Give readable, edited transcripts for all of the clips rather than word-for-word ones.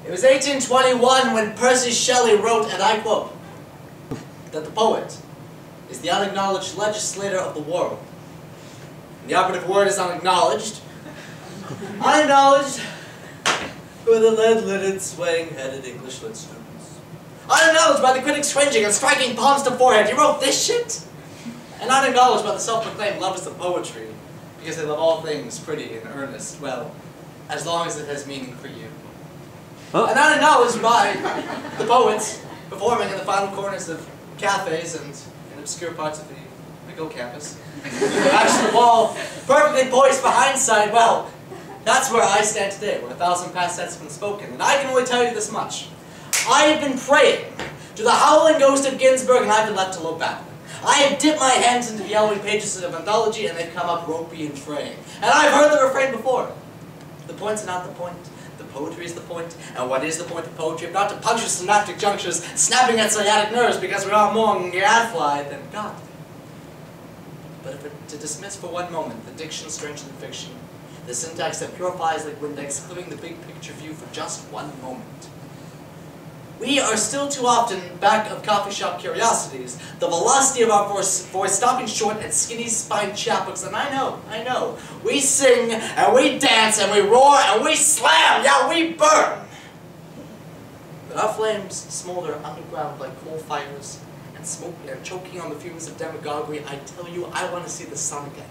It was 1821 when Percey Shelley wrote, and I quote, that the poet is the unacknowledged legislator of the world. And the operative word is unacknowledged. Unacknowledged who are the lead-lidded, swaying-headed English-lit students. Unacknowledged by the critics cringing and striking palms to forehead. You wrote this shit? And unacknowledged by the self-proclaimed lovers of poetry, because they love all things pretty and earnest, well, as long as it has meaning for you. Oh. And unacknowledged by the poets performing in the final corners of cafes and in obscure parts of the McGill campus. Actually, the wall, perfectly poised for hindsight, well, that's where I stand today, where 1,000 past sets have been spoken. And I can only tell you this much. I have been praying to the howling ghost of Ginsberg, and I've been left to low back. I have dipped my hands into the yellowing pages of anthology, and they've come up ropey and fraying. And I've heard the refrain before. The points are not the point. The poetry is the point. And what is the point of poetry? If not to puncture synaptic junctures, snapping at sciatic nerves, because we are more gadfly than God. But to dismiss for one moment the diction stranger than fiction, the syntax that purifies like Windex, clearing the big picture view for just one moment. We are still too often back of coffee shop curiosities, the velocity of our voice stopping short at skinny spine chapbooks, and I know, we sing, and we dance, and we roar, and we slam, yeah, we burn! But our flames smolder underground like coal fires, and smoking and choking on the fumes of demagoguery. I tell you, I want to see the sun again.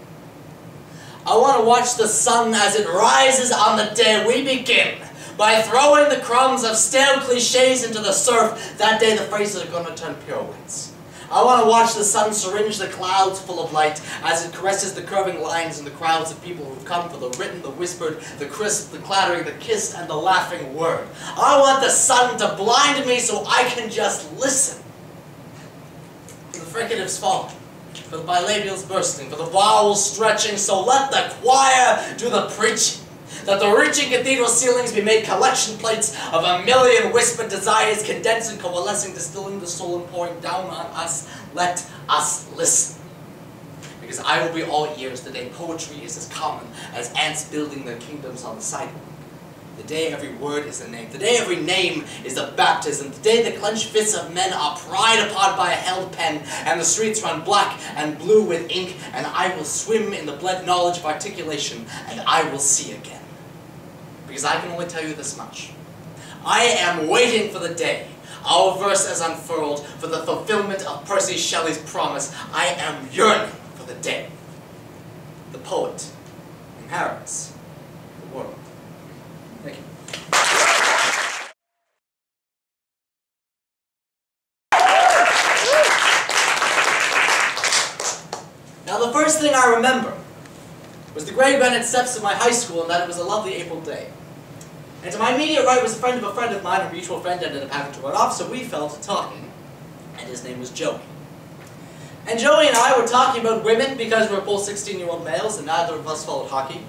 I want to watch the sun as it rises on the day we begin, by throwing the crumbs of stale cliches into the surf. That day the phrases are going to turn pirouettes. I want to watch the sun syringe the clouds full of light as it caresses the curving lines and the crowds of people who've come for the written, the whispered, the crisp, the clattering, the kissed, and the laughing word. I want the sun to blind me so I can just listen. For the fricatives falling, for the bilabials bursting, for the vowels stretching, so let the choir do the preaching. Let the reaching cathedral ceilings be made collection plates of a million whispered desires, condensing, coalescing, distilling the soul and pouring down on us. Let us listen. Because I will be all ears the day poetry is as common as ants building their kingdoms on the sidewalk. The day every word is a name. The day every name is a baptism. The day the clenched fists of men are pried upon by a held pen, and the streets run black and blue with ink, and I will swim in the bled knowledge of articulation, and I will see again. Because I can only tell you this much. I am waiting for the day our verse is unfurled for the fulfillment of Percy Shelley's promise. I am yearning for the day the poet inherits the world. Thank you. Now the first thing I remember was the gray granite steps of my high school, and that it was a lovely April day. And to my immediate right was a friend of mine, a mutual friend ended up having to run off, so we fell to talking. And his name was Joey. And Joey and I were talking about women because we're both 16-year-old males and neither of us followed hockey.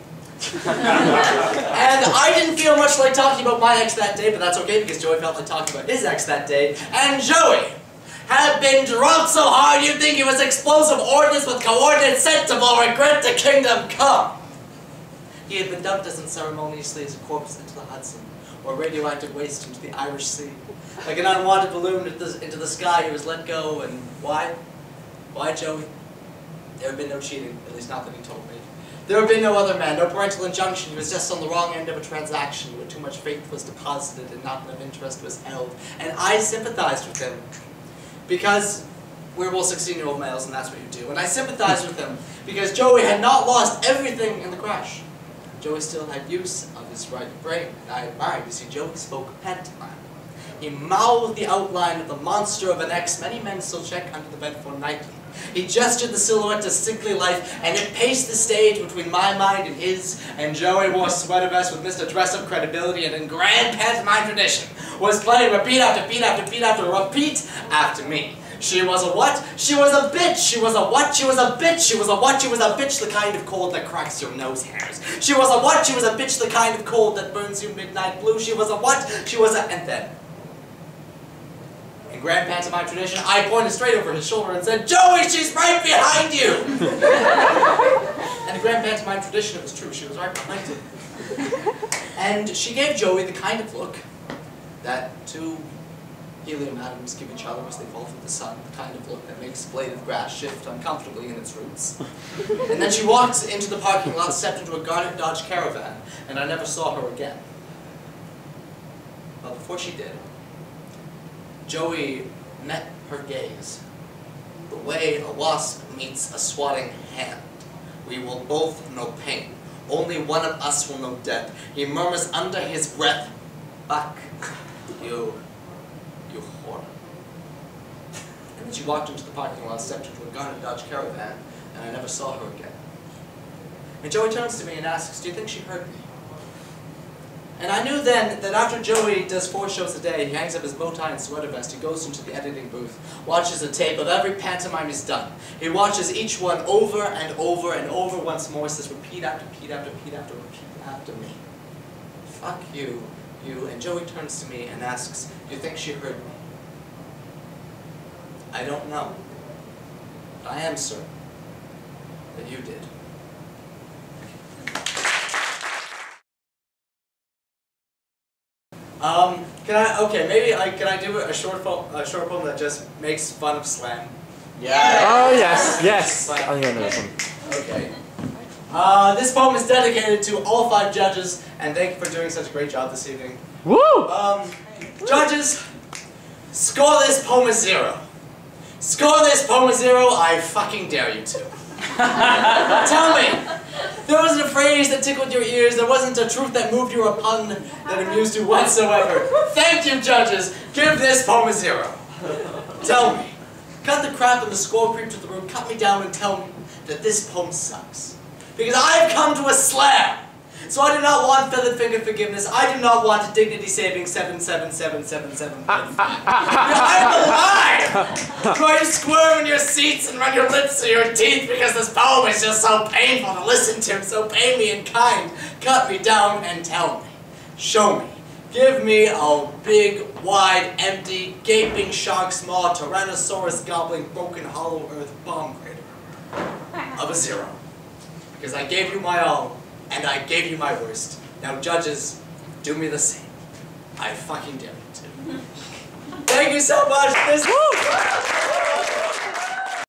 And I didn't feel much like talking about my ex that day, but that's okay because Joey felt like talking about his ex that day. And Joey had been drunk so hard you'd think he was explosive ordnance with coordinates sent to regret the kingdom come. He had been dumped as unceremoniously as a corpse into the Hudson, or radioactive waste into the Irish Sea. Like an unwanted balloon into the sky, he was let go, and why? Why, Joey? There had been no cheating, at least not that he told me. There had been no other man, no parental injunction. He was just on the wrong end of a transaction where too much faith was deposited and not enough interest was held. And I sympathized with him, because we're both 16-year-old males, and that's what you do. And I sympathized with him, because Joey had not lost everything in the crash. Joey still had use of his right brain, and I admired. You see, Joey spoke pantomime. He mouthed the outline of the monster of an ex many men still check under the bed for nightly. He gestured the silhouette to sickly life, and it paced the stage between my mind and his, and Joey wore sweater vest with Mr. Dress-Up credibility, and in grand pantomime tradition was playing repeat after beat after beat after repeat after me. She was a what? She was a bitch. She was a what? She was a bitch. She was a what? She was a bitch, the kind of cold that cracks your nose hairs. She was a what? She was a bitch, the kind of cold that burns you midnight blue. She was a what? She was a... And then, in grand pantomime tradition, I pointed straight over his shoulder and said, Joey, she's right behind you! And in grand pantomime tradition, it was true. She was right behind him. And she gave Joey the kind of look that two helium atoms give each other as they fall through the sun, the kind of look that makes a blade of grass shift uncomfortably in its roots. And then she walked into the parking lot, stepped into a guarded Dodge Caravan, and I never saw her again. But before she did, Joey met her gaze. The way a wasp meets a swatting hand. We will both know pain. Only one of us will know death. He murmurs under his breath, "Fuck you, you whore." And then she walked into the parking lot, stepped into a guarded Dodge Caravan, and I never saw her again. And Joey turns to me and asks, "Do you think she heard me?" And I knew then that after Joey does 4 shows a day, he hangs up his bow tie and sweater vest, he goes into the editing booth, watches a tape of every pantomime he's done. He watches each one over and over and over once more, says repeat after repeat after repeat after repeat after me. "Fuck you, you." And Joey turns to me and asks, "Do you think she heard me?" I don't know, but I am certain that you did. Can I do a short poem that just makes fun of slam? Yeah. Oh yes, yes. Slam. I think I know this one. Okay. This poem is dedicated to all 5 judges, and thank you for doing such a great job this evening. Woo! Judges, score this poem a 0. Score this poem a 0, I fucking dare you to. Tell me, there wasn't a phrase that tickled your ears, there wasn't a truth that moved you or a pun that amused you whatsoever. Thank you, judges. Give this poem a 0. Tell me, cut the crap and the score creep to the room, cut me down and tell me that this poem sucks. Because I've come to a slam. So I do not want feathered finger forgiveness. I do not want a dignity saving 77777. I'm alive! Try to squirm in your seats and run your lips through your teeth because this poem is just so painful to listen to. So pay me in kind. Cut me down and tell me. Show me. Give me a big, wide, empty, gaping shark's maw, Tyrannosaurus gobbling, broken hollow earth bomb crater of a 0. Because I gave you my all. And I gave you my worst. Now judges, do me the same. I fucking dare you to. Thank you so much.